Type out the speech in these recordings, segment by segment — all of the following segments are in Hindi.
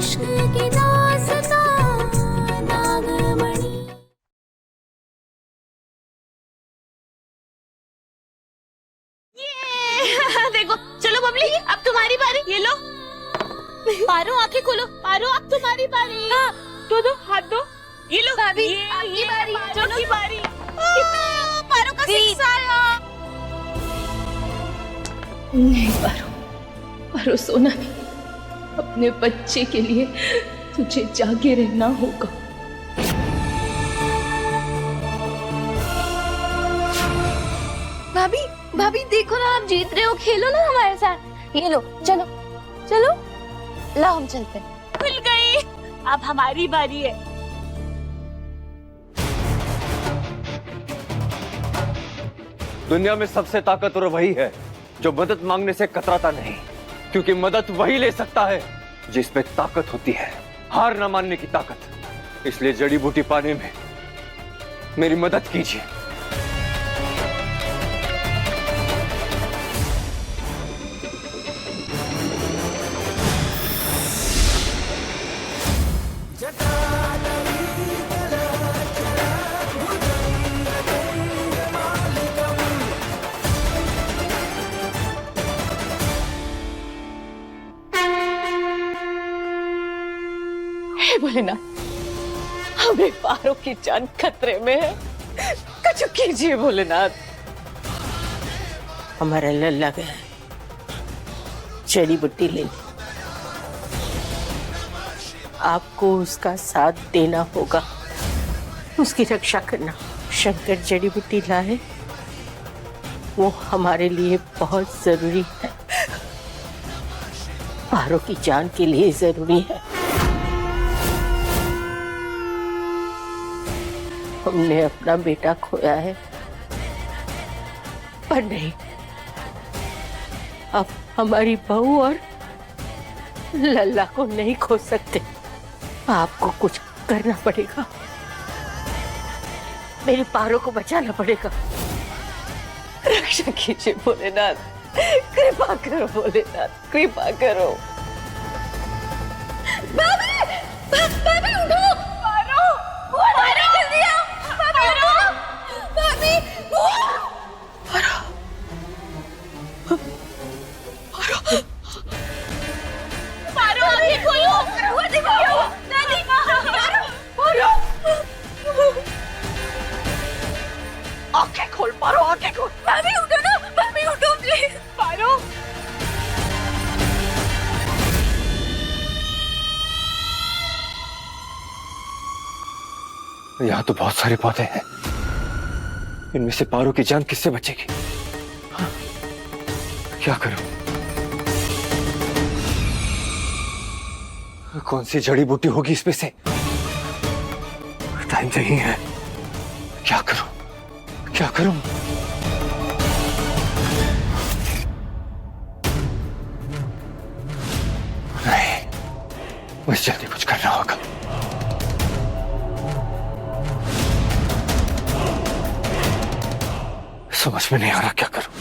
इश्क की दास्तां नागमणि। देखो, चलो बबली, अब तुम्हारी बारी। ये लो। पारो, आंखें खोलो। पारो, अब तुम्हारी बारी। हाँ, दो हाथ दो। ये लो भाभी, आपकी बारी। चलो की बारी। पारो का 6 आया। नहीं पारो, पारो सोना नहीं, अपने बच्चे के लिए तुझे जागे रहना होगा। भाभी, भाभी देखो ना, आप जीत रहे हो, खेलो ना हमारे साथ। ये लो, चलो चलो, ला हम चलते हैं। खुल गई, अब हमारी बारी है। दुनिया में सबसे ताकतवर वही है जो मदद मांगने से कतराता नहीं, क्योंकि मदद वही ले सकता है जिसमें ताकत होती है, हार ना मानने की ताकत। इसलिए जड़ी बूटी पाने में मेरी मदद कीजिए। हे भोलेनाथ, हमें पारो की जान खतरे में है, कुछ कीजिए भोलेनाथ। हमारा लल्ला गया, जड़ी बूटी ले ली, आपको उसका साथ देना होगा, उसकी रक्षा करना। शंकर जड़ी बूटी लाए, वो हमारे लिए बहुत जरूरी है, पारो की जान के लिए जरूरी है। हमने अपना बेटा खोया है, पर नहीं, अब हमारी बहू और लल्ला को नहीं खो सकते। आपको कुछ करना पड़ेगा, मेरी पारो को बचाना पड़ेगा। रक्षा कीजिए भोलेनाथ, कृपा करो भोलेनाथ, कृपा करो। भाभी उठो। पारो, पारो जल्दी आओ। पारो, भाभी, पारो आंखें खोलो। वो दिखाओ। दादी, पारो। आंखें खोल पारो, आंखें खोल। भाभी उठो ना, भाभी उठो प्लीज। पारो, यहाँ तो बहुत सारे पौधे हैं, इनमें से पारो की जान किससे बचेगी? हाँ? क्या करूं? कौन सी जड़ी बूटी होगी इसमें से? टाइम नहीं है, क्या करूं? क्या करूं? नहीं, मुझे जल्दी कुछ करना होगा। समझ में नहीं आ रहा क्या करूं।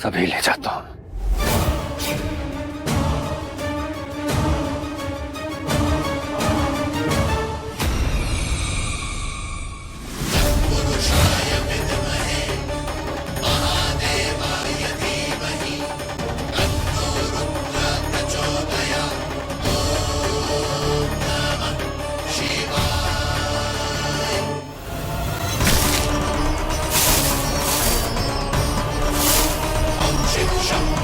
सभी ले जाता हूं। Shut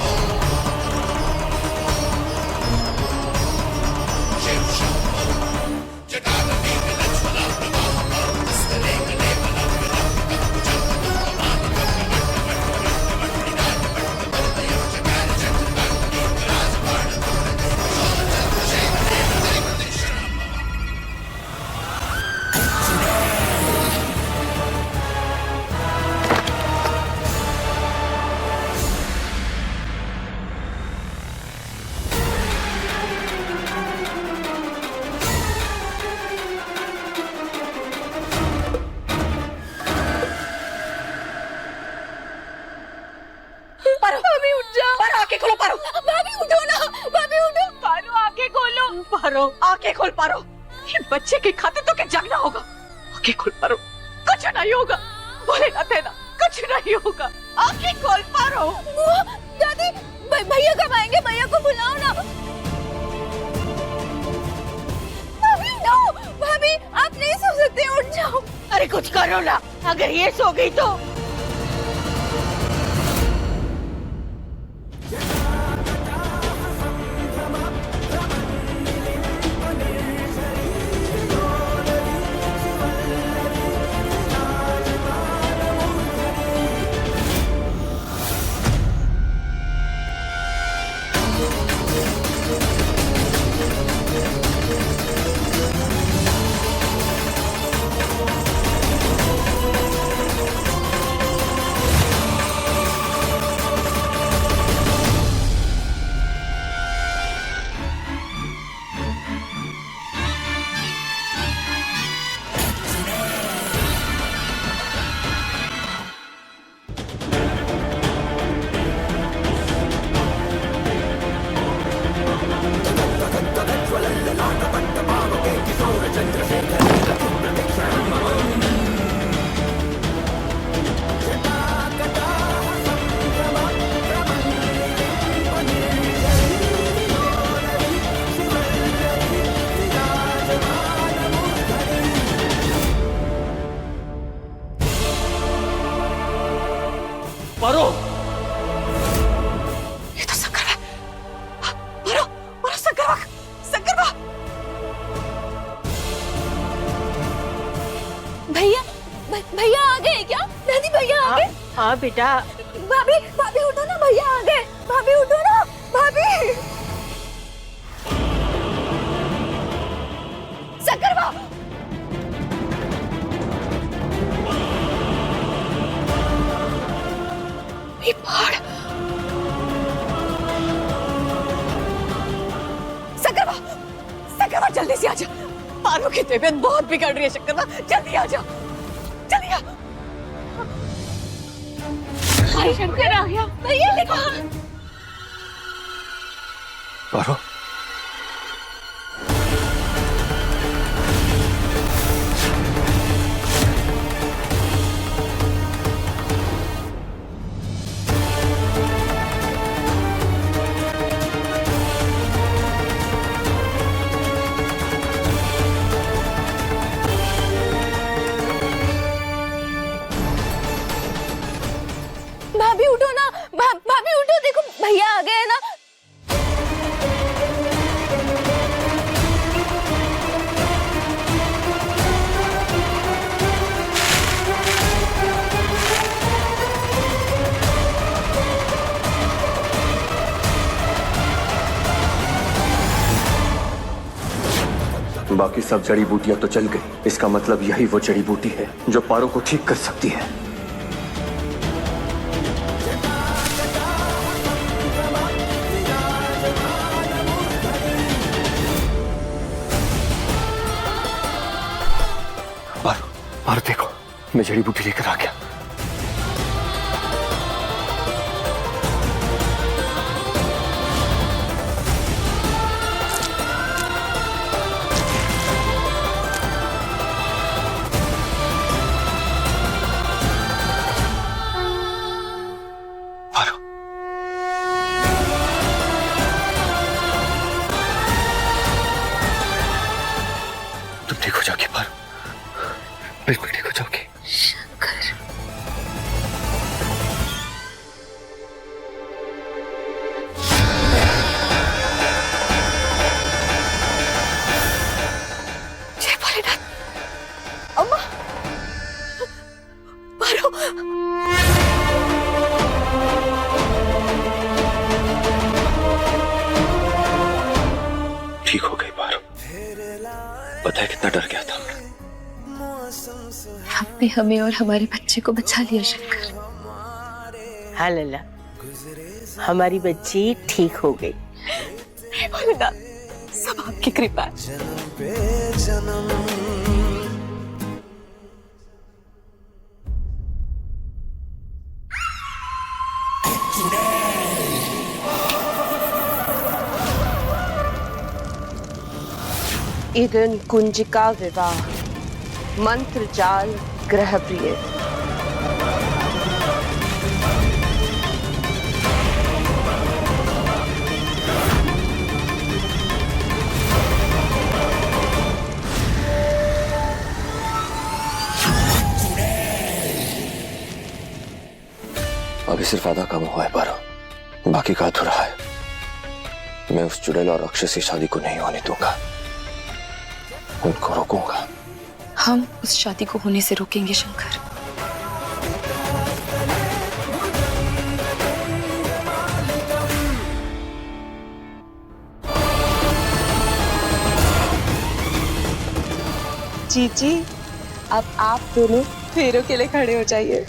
खोलो पारो। भाभी उठो ना, भाभी उठो। पारो आंखें खोलो। पारो आंखें खोल पारो। ये बच्चे के खातिर तो क्या जागना होगा। आंखें खोल पारो, कुछ नहीं होगा। बोले ना थे ना, कुछ नहीं होगा। आंखें खोल पारो। दादी भैया कब आएंगे? भैया को बुलाओ ना। भाभी नो, भाभी आप नहीं सो सकते, उठ जाओ। अरे कुछ करो ना, अगर ये सो गई तो। पारो, ये तो शंकर है। पारो, पारो शंकर, शंकर। भैया भैया आ गए क्या? दादी भैया आ गए? हाँ बेटा। भाभी भाभी उठो ना, भैया आ गए। भाभी उठो ना, भाभी। शंकर बाबू ये पहाड़। शंकर जल्दी से आजा। पारो की तबीयत बहुत बिगड़ रही है। शंकर जल्दी आजा, जल्दी आ। भाई शंकर आ गया। भैया देखो। पारो, भाभी उठो ना, भाभी उठो, देखो भैया आ गए ना। बाकी सब जड़ी बूटियां तो चल गई। इसका मतलब यही वो जड़ी बूटी है जो पारो को ठीक कर सकती है। पारो देखो, मैं जड़ी बूटी लेकर आ गया। पारो, तुम ठीक हो जाओगी पारो, बिल्कुल ठीक हो जाओगी। शंकर, जय भोलेनाथ। अम्मा, पारो। ठीक हो गई पारो। पता है कितना डर गया था। आपने हमें और हमारे बच्चे को बचा लिया शंकर। हाँ लल्ला, हमारी बच्ची ठीक हो गई। भोलेनाथ, सब आपकी कृपा है। इदं कुंजिका विवाह मंत्र जाल ग्रह प्रिय। अभी सिर्फ आधा काम हुआ है पारो, बाकी का अधूरा है। मैं उस चुड़ैल और राक्षस की शादी को नहीं होने दूंगा, उनको रोकूंगा। हम उस शादी को होने से रोकेंगे शंकर। जीजी, अब आप दोनों फेरों के लिए खड़े हो जाइए।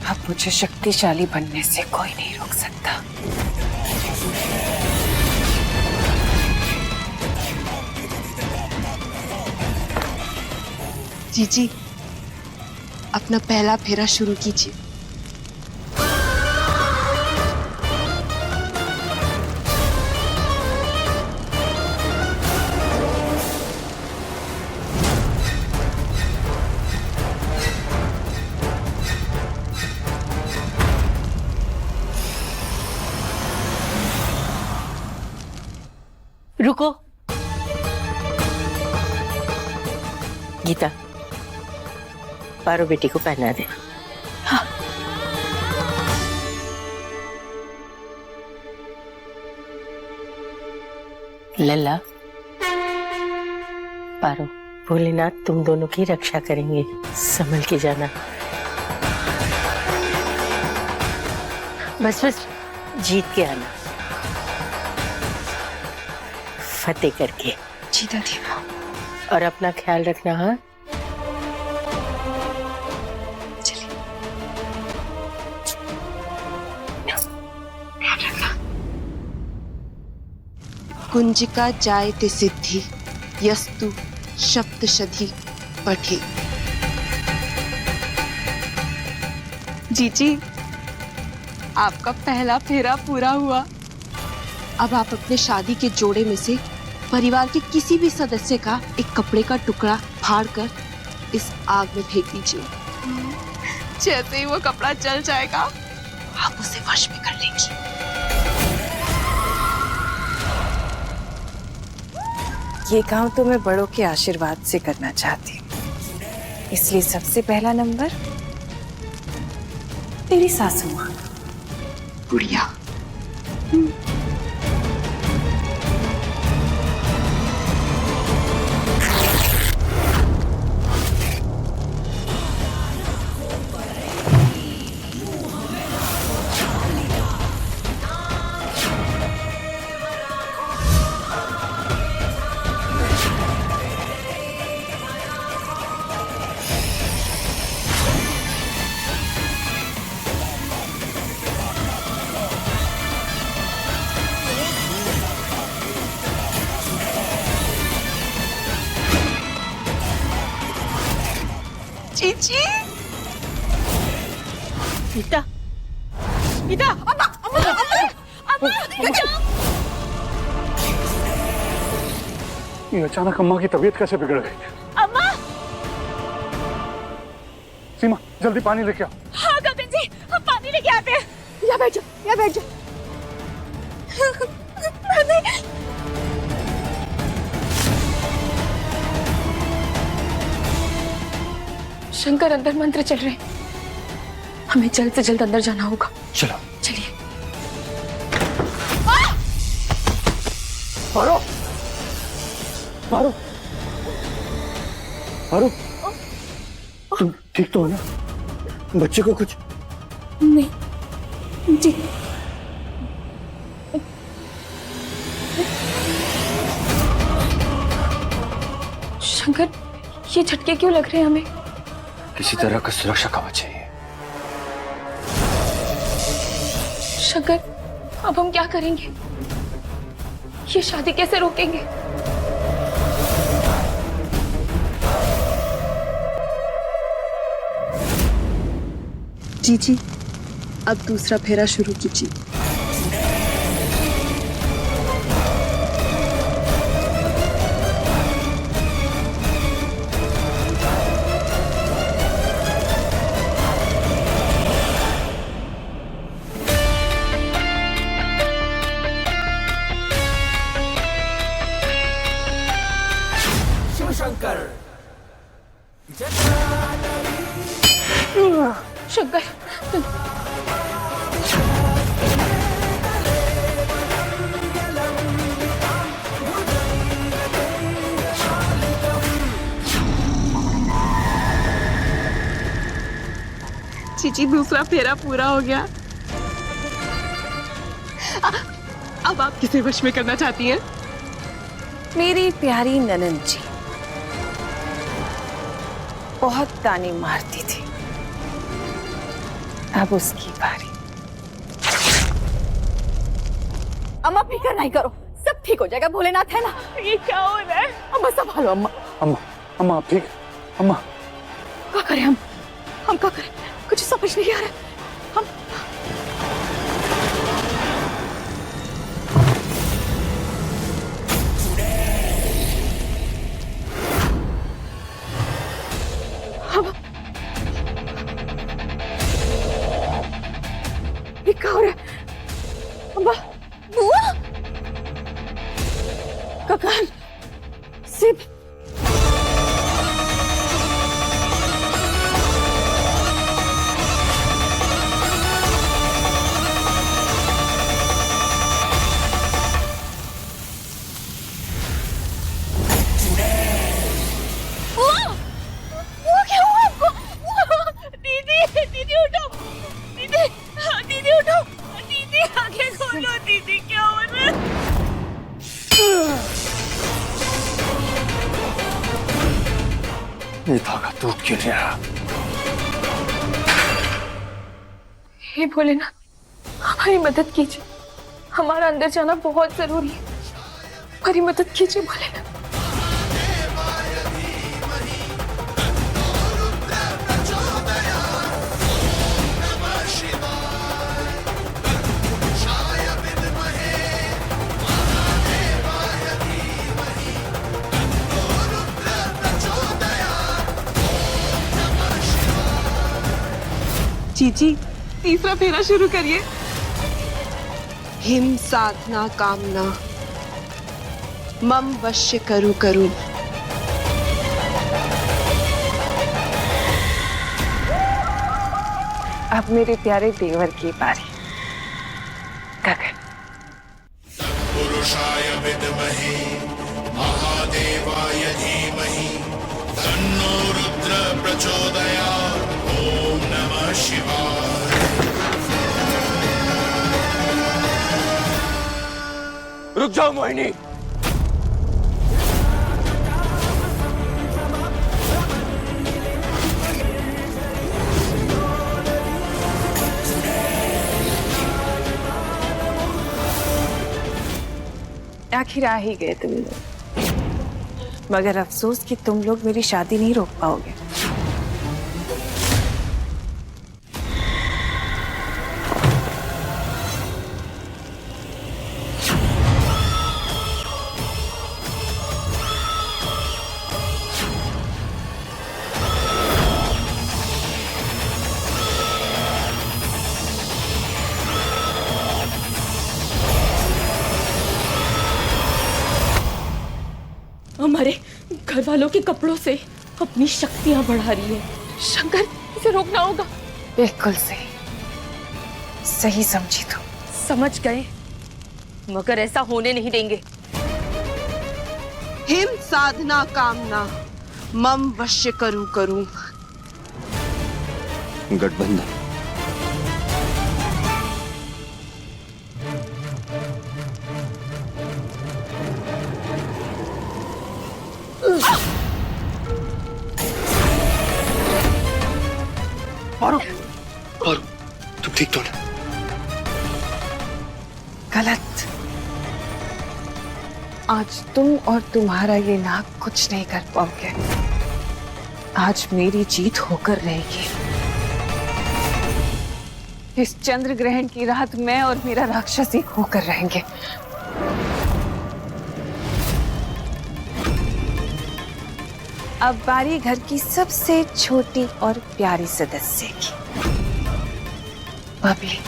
अब मुझे शक्तिशाली बनने से कोई नहीं रोक सकता। जीजी, अपना पहला फेरा शुरू कीजिए। रुको गीता, पारो बेटी को पहना दे। हाँ। लल्ला, पारो, भोलेनाथ तुम दोनों की रक्षा करेंगे, संभल के जाना। बस बस जीत के आना, फतेह करके। जी दादी। और अपना ख्याल रखना। हाँ, चलिए। कुंजिका जायते सिद्धि यस्तु सप्तशती पठे। जीजी, आपका पहला फेरा पूरा हुआ। अब आप अपने शादी के जोड़े में से परिवार के किसी भी सदस्य का एक कपड़े का टुकड़ा फाड़कर इस आग में फेंक दीजिए। जैसे ही वो कपड़ा जल जाएगा, आप उसे वश में कर लेंगी। ये काम तो मैं बड़ों के आशीर्वाद से करना चाहती हूँ, इसलिए सबसे पहला नंबर तेरी सासू माँ। गुड़िया। जीजी, गीता, गीता, अम्मा, अम्मा, अम्मा, अम्मा, ये अचानक अम्मा की तबीयत कैसे बिगड़ गई? अम्मा। सीमा, जल्दी पानी लेके आओ। हाँ गगन जी, हम पानी लेके आते हैं। यहाँ बैठ जाओ, यहाँ बैठ जाओ। शंकर, अंदर मंत्र चल रहे हैं, हमें जल्द से जल्द अंदर जाना होगा। चलो। चलिए। पारो, पारो, पारो, तुम ठीक तो हो ना? बच्चे को कुछ नहीं जी। शंकर, ये झटके क्यों लग रहे हैं हमें? किसी तरह का सुरक्षा कवच चाहिए। शंकर, अब हम क्या करेंगे? ये शादी कैसे रोकेंगे? जीजी, अब दूसरा फेरा शुरू कीजिए। शंकर, जीजी, दूसरा फेरा पूरा हो गया। अब आप किसे वश में करना चाहती हैं? मेरी प्यारी ननंद जी बहुत ताने मारती थी, अब उसकी बारी। अम्मा फिक्र नहीं करो, सब ठीक हो जाएगा। भोलेनाथ है ना। ये क्या हो रहा है? अम्मा संभालो। अम्मा, अम्मा, अम्मा आप ठीक? अम्मा, क्या करें हम क्या करें? कुछ समझ नहीं आ रहा। हम ये क्या हो रहा है? अम्मा, बुआ, ककान, सिप, ये धागा टूट क्यों नहीं रहा? हे भोलेनाथ, हमारी मदद कीजिए। हमारा अंदर जाना बहुत जरूरी है। हमारी मदद कीजिए भोलेनाथ। जीजी, तीसरा फेरा शुरू करिए। हिम साधना कामना मम वश्य करू करू। अब मेरे प्यारे देवर की बारी। गगन, पुरुषाय विद्महे महादेवाय धीमहि तन्नो रुद्र प्रचोदयात्। ओम नमः शिवाय। रुक जाओ मोहिनी। आखिर आ ही गए तुम लोग, मगर अफसोस कि तुम लोग मेरी शादी नहीं रोक पाओगे। हमारे घर वालों के कपड़ों से अपनी शक्तियां बढ़ा रही है। शंकर, इसे रोकना होगा। बिल्कुल सही, सही समझी तुम। समझ गए, मगर ऐसा होने नहीं देंगे। हिम साधना कामना मम वश्य करूं गठबंधन। पारो, तुम ठीक तो ना? गलत। आज तुम और तुम्हारा ये नाग कुछ नहीं कर पाओगे। आज मेरी जीत होकर रहेगी। इस चंद्र ग्रहण की रात मैं और मेरा राक्षस एक होकर रहेंगे। अब बारी घर की सबसे छोटी और प्यारी सदस्य की, बबली।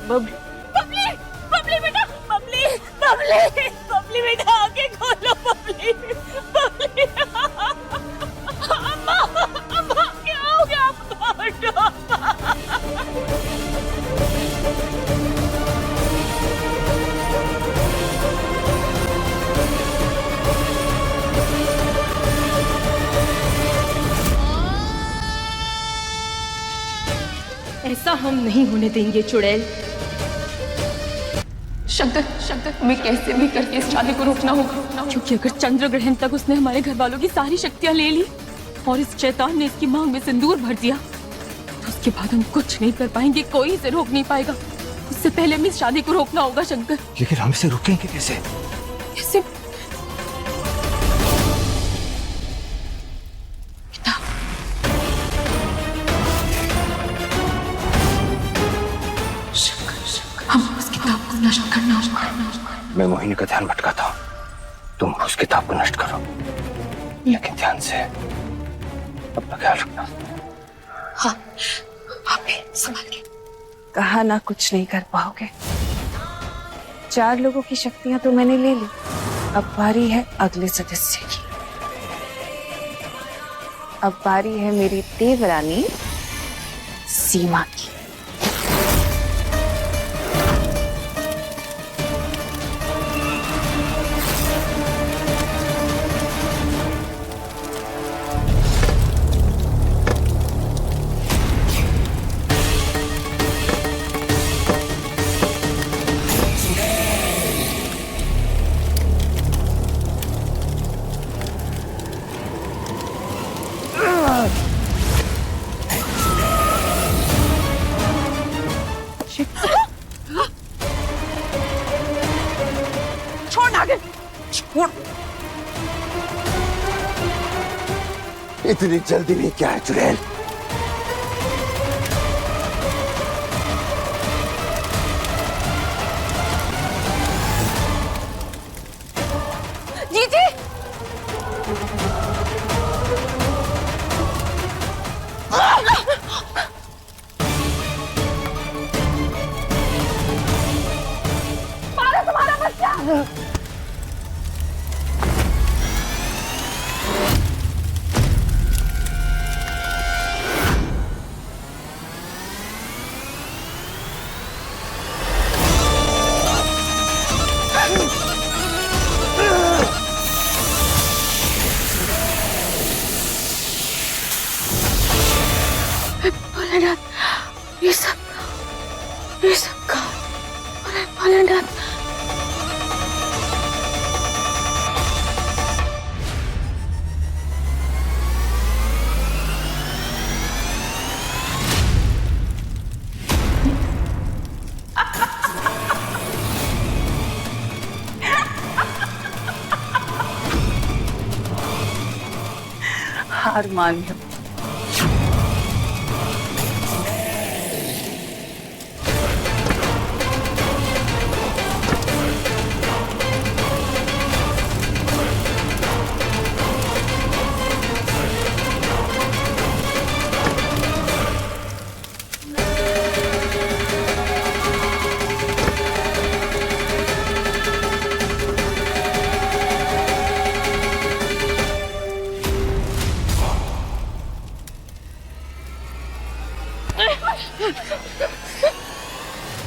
बबली बबली बेटा, बबली बबली बबली बेटा, आंखें खोलो बबली। बबली अम्मा, अम्मा क्या हो गया अम्मा? ऐसा हम नहीं होने देंगे चुड़ैल। शंकर, हमें कैसे भी करके इस शादी को रोकना होगा, क्योंकि अगर चंद्र ग्रहण तक उसने हमारे घर वालों की सारी शक्तियां ले ली और इस शैतान ने इसकी मांग में सिंदूर भर दिया, तो उसके बाद हम कुछ नहीं कर पाएंगे, कोई इसे रोक नहीं पाएगा। उससे पहले हमें इस शादी को रोकना होगा शंकर। लेकिन हम इसे रोकेंगे कैसे? कैसे? मैं मोहिनी का ध्यान भटकाता हूँ, तुम उस किताब को नष्ट करो, लेकिन ध्यान से अपना ख्याल रखना। हाँ, आप भी संभाल के। कहा ना कुछ नहीं कर पाओगे। 4 लोगों की शक्तियां तो मैंने ले ली, अब बारी है अगले सदस्य की। अब बारी है मेरी देवरानी सीमा की। छोड़ नागिन, छोड़। इतनी जल्दी भी क्या है चुड़ैल? जीजी, भोलेनाथ, ये सब कहा? भोलेनाथ, हार मान लो।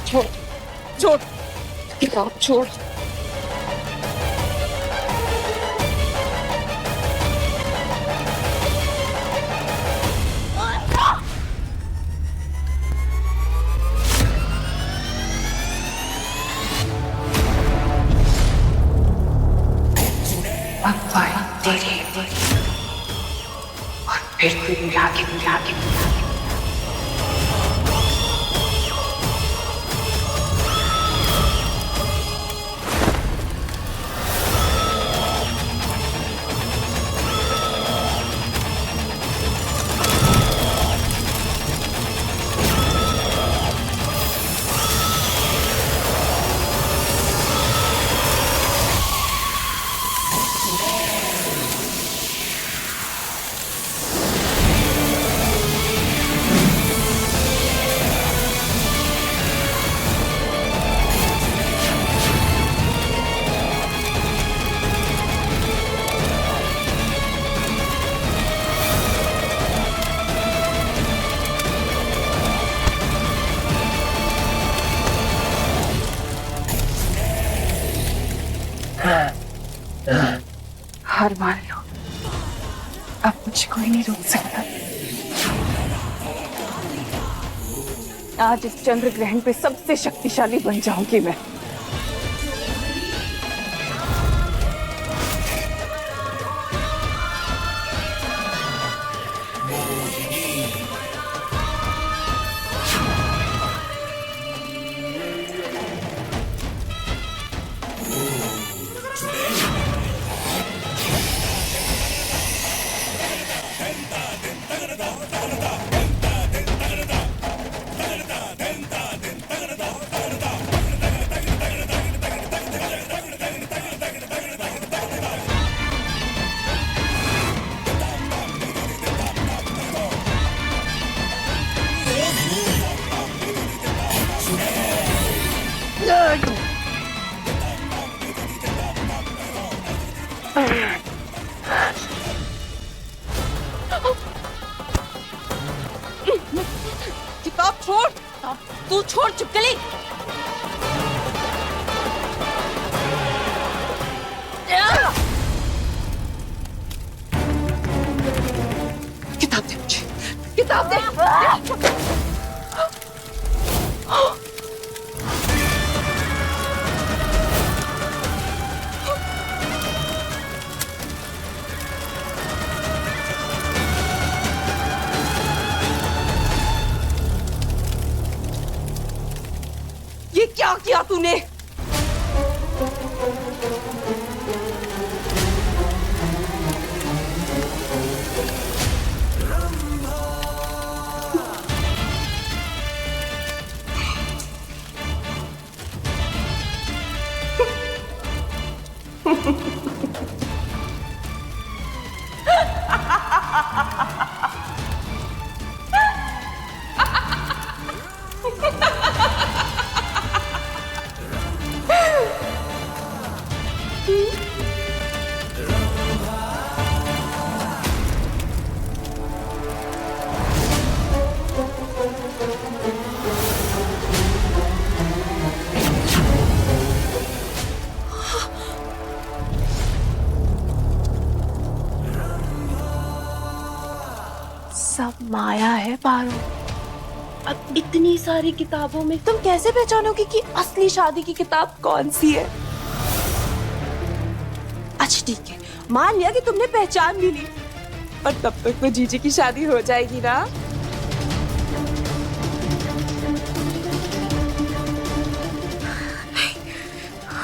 छोड़ छोड़ किताब छोड़। तेरे और फिर कोई बुला के हार मान लो, अब मुझे कोई नहीं रोक सकता। आज इस चंद्र ग्रहण पे सबसे शक्तिशाली बन जाऊंगी मैं। किताब छोड़, तू छोड़ चुपकली। किताब दे मुझे, किताब दे। ये क्या किया तूने? सब माया है पारो। अब इतनी सारी किताबों में तुम कैसे पहचानोगे कि असली शादी की किताब कौन सी है? अच्छा ठीक है, मान लिया कि तुमने पहचान भी ली, और तब तक तो जीजी की शादी हो जाएगी ना।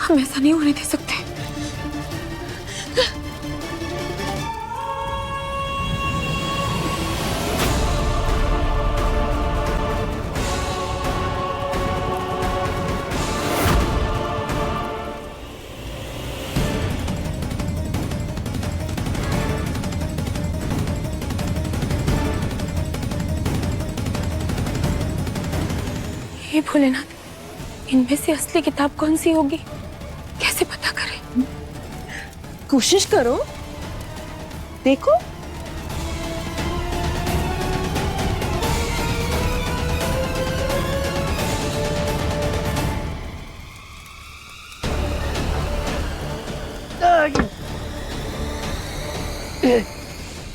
हम ऐसा नहीं होने दे सकते। हे भोलेनाथ, इनमें से असली किताब कौन सी होगी? कैसे पता करें? कोशिश करो, देखो।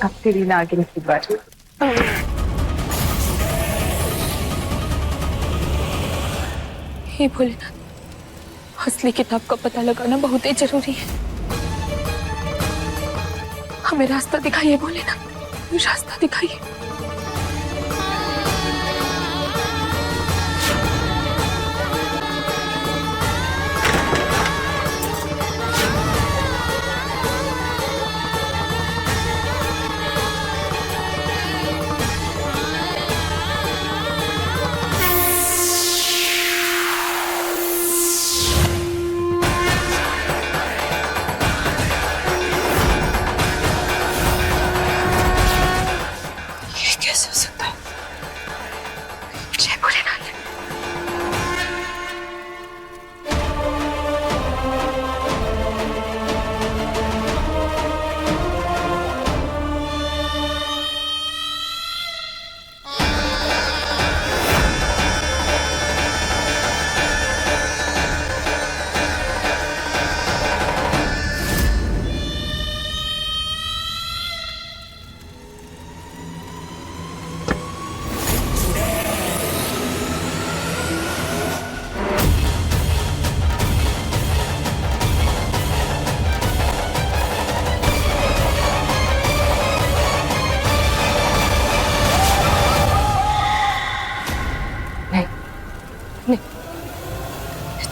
अब तेरी नागिन की बारी। हे भोलेनाथ, असली किताब का पता लगाना बहुत ही जरूरी है। हमें रास्ता दिखाइए भोलेनाथ, रास्ता दिखाइए।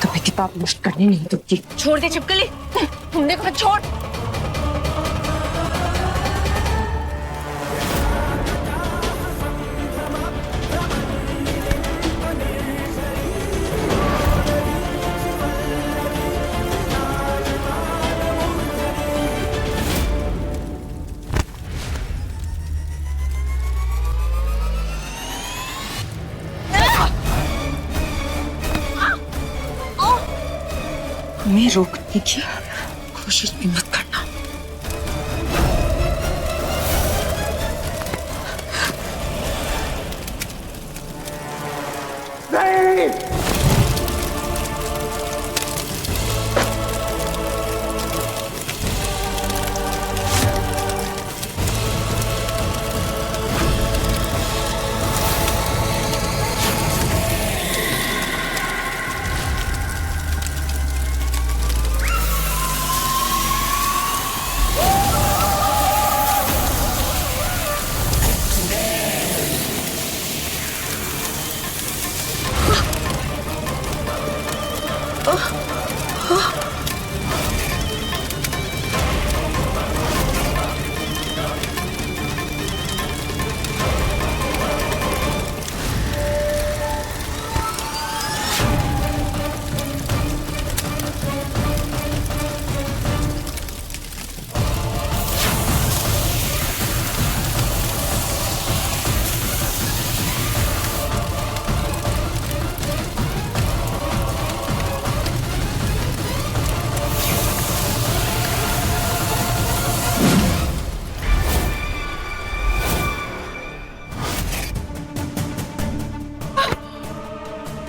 तुम्हें किताब नष्ट करने नहीं दूंगी। छोड़ दे छिपकली, तुमने कहा छोड़। मैं रोकने की कोशिश भी मत करना। नहीं!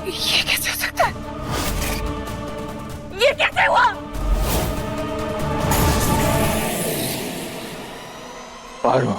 ये कैसे हो सकता है? ये कैसे हुआ? पारो,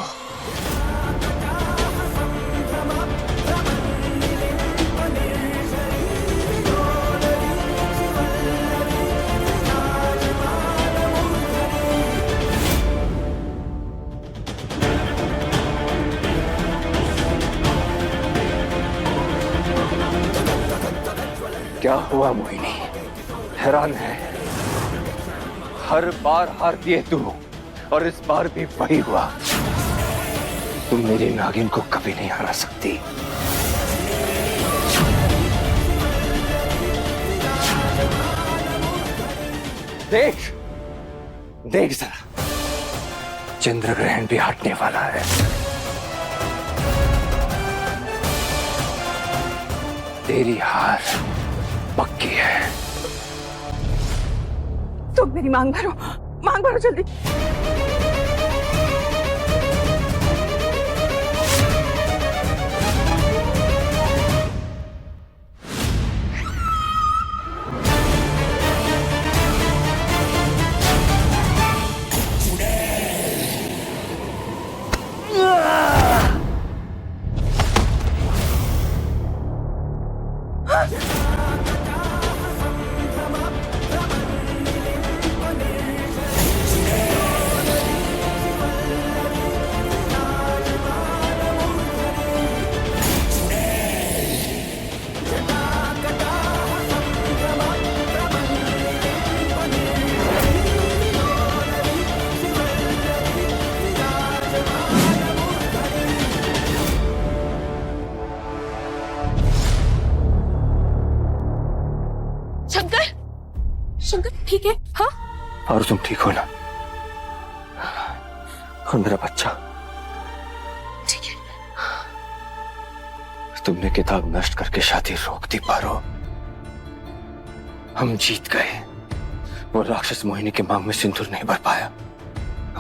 क्या हुआ मोहिनी? हैरान है। हर बार हारती है तू, और इस बार भी वही हुआ। तुम मेरी नागिन को कभी नहीं हरा सकती। देख देख जरा, चंद्र ग्रहण भी हटने वाला है। तेरी हार पक्की है। तुम मेरी मांग भरो जल्दी। ठीक है? हाँ और तुम ठीक हो ना? और मेरा बच्चा? ठीक है। तुमने किताब नष्ट करके शादी रोक दी पारो। हम जीत गए। वो राक्षस मोहिनी के मांग में सिंदूर नहीं भर पाया,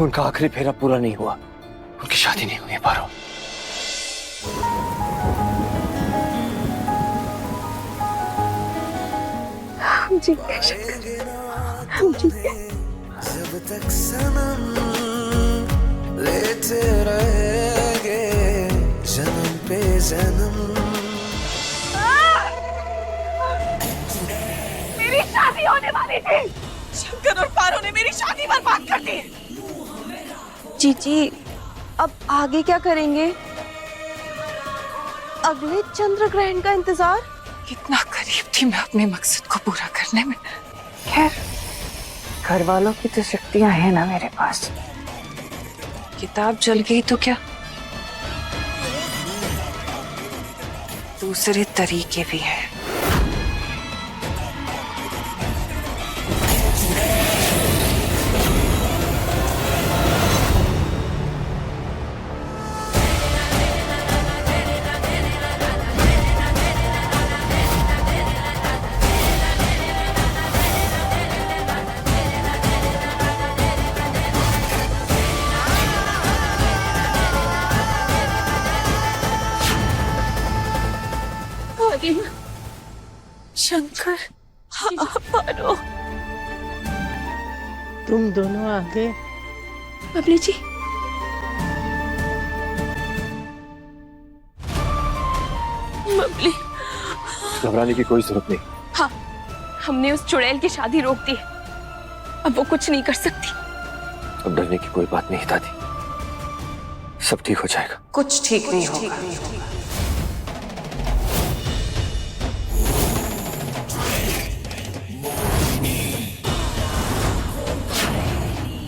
उनका आखिरी फेरा पूरा नहीं हुआ, उनकी शादी नहीं हुई पारो। हम जीत गए शंकर, हम जीत गए। जब तक सनम लेते रहेंगे जन्म पे जन्म। मेरी शादी होने वाली थी, शंकर और पारो ने मेरी शादी बर्बाद कर दी। जीजी अब आगे क्या करेंगे? अगले चंद्र ग्रहण का इंतजार? कितना करीब थी मैं अपने मकसद को पूरा करने में। खैर, घर वालों की तो शक्तियां हैं ना मेरे पास। किताब जल गई तो क्या, दूसरे तरीके भी हैं। शंकर, पारो, तुम दोनों आ गए। बबली जी। बबली, घबराने की कोई जरूरत नहीं। हाँ, हमने उस चुड़ैल की शादी रोक दी, अब वो कुछ नहीं कर सकती। अब डरने की कोई बात नहीं दादी, सब ठीक हो जाएगा। कुछ ठीक नहीं होगा।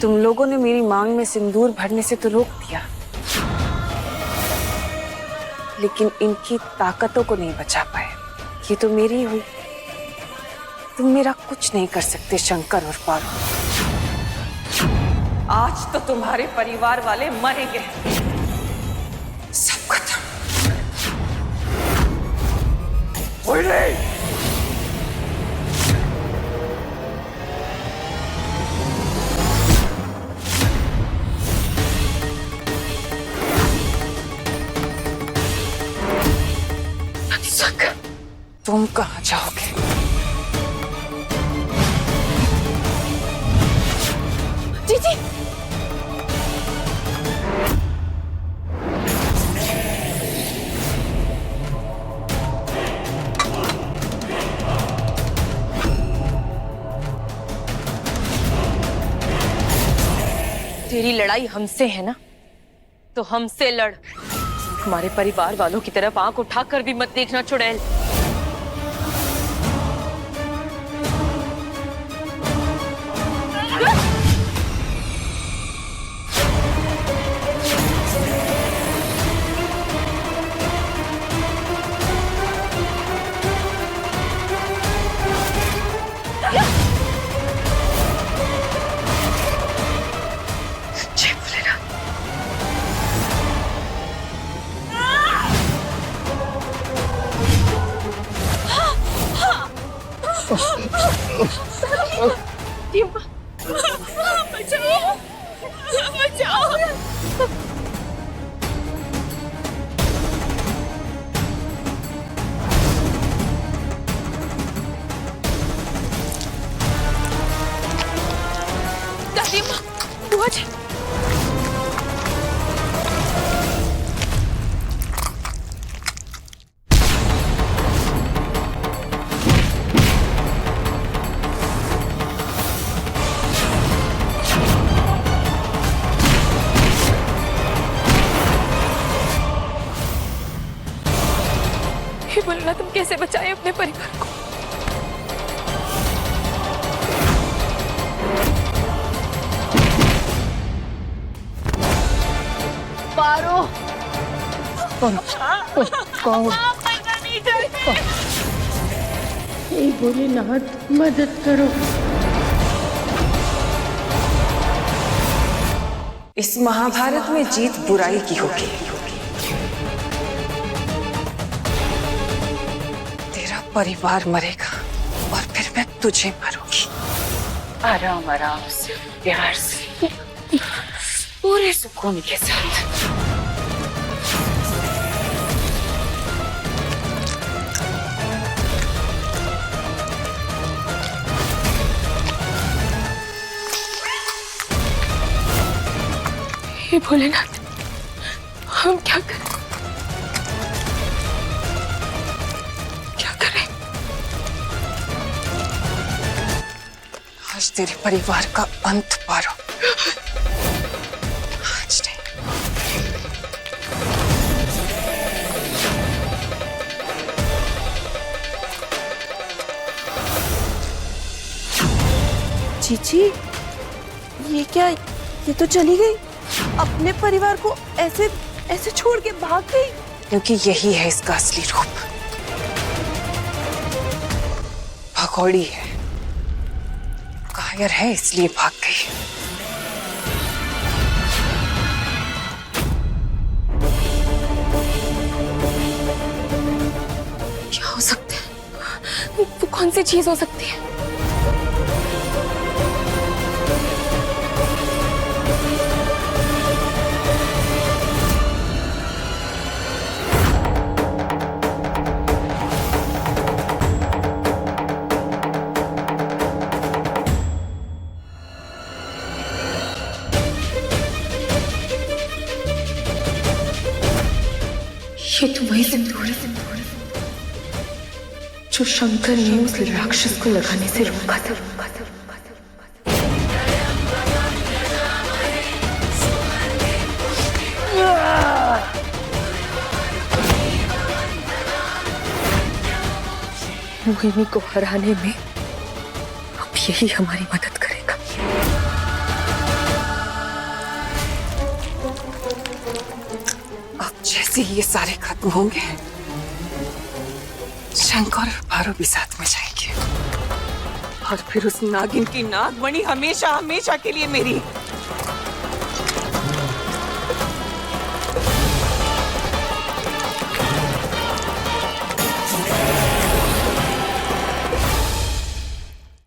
तुम लोगों ने मेरी मांग में सिंदूर भरने से तो रोक दिया, लेकिन इनकी ताकतों को नहीं बचा पाए। ये तो मेरी हुई। तुम मेरा कुछ नहीं कर सकते शंकर और पारो। आज तो तुम्हारे परिवार वाले मरेंगे। सब खत्म। तुम कहाँ जाओगे? जीजी, तेरी लड़ाई हमसे है ना, तो हमसे लड़। हमारे परिवार वालों की तरफ आंख उठाकर भी मत देखना चुड़ैल। बचाओ, बचाओ। दादी माँ, बुआ जी। हे बोलना, तुम कैसे बचाए अपने परिवार को? पारो, हे भोलेनाथ मदद करो। इस महाभारत में जीत बुराई की होगी। तेरा परिवार मरेगा और फिर मैं तुझे मारूंगी। आराम आराम से, प्यार से, पूरे सुकून के साथ। हे भोलेनाथ, हम क्या करें? क्या करें? आज तेरे परिवार का अंत पारो। आज नहीं। चीची, ये क्या? ये तो चली गई, अपने परिवार को ऐसे ऐसे छोड़ के भाग गई। क्योंकि यही है इसका असली रूप। भगोड़ी है, कायर है, इसलिए भाग गई। क्या हो सकता है? वो कौन सी चीज हो सकती है? ये तो वही सिंदूर है जो शंकर ने उस राक्षस को लगाने से रोका था। मोहिनी को हराने में अब यही हमारी मदद करेगा। अब जैसे ही ये सारे खत्म होंगे, शंकर और पारो भी साथ में जाएंगे और फिर उस नागिन की नागमणि हमेशा हमेशा के लिए मेरी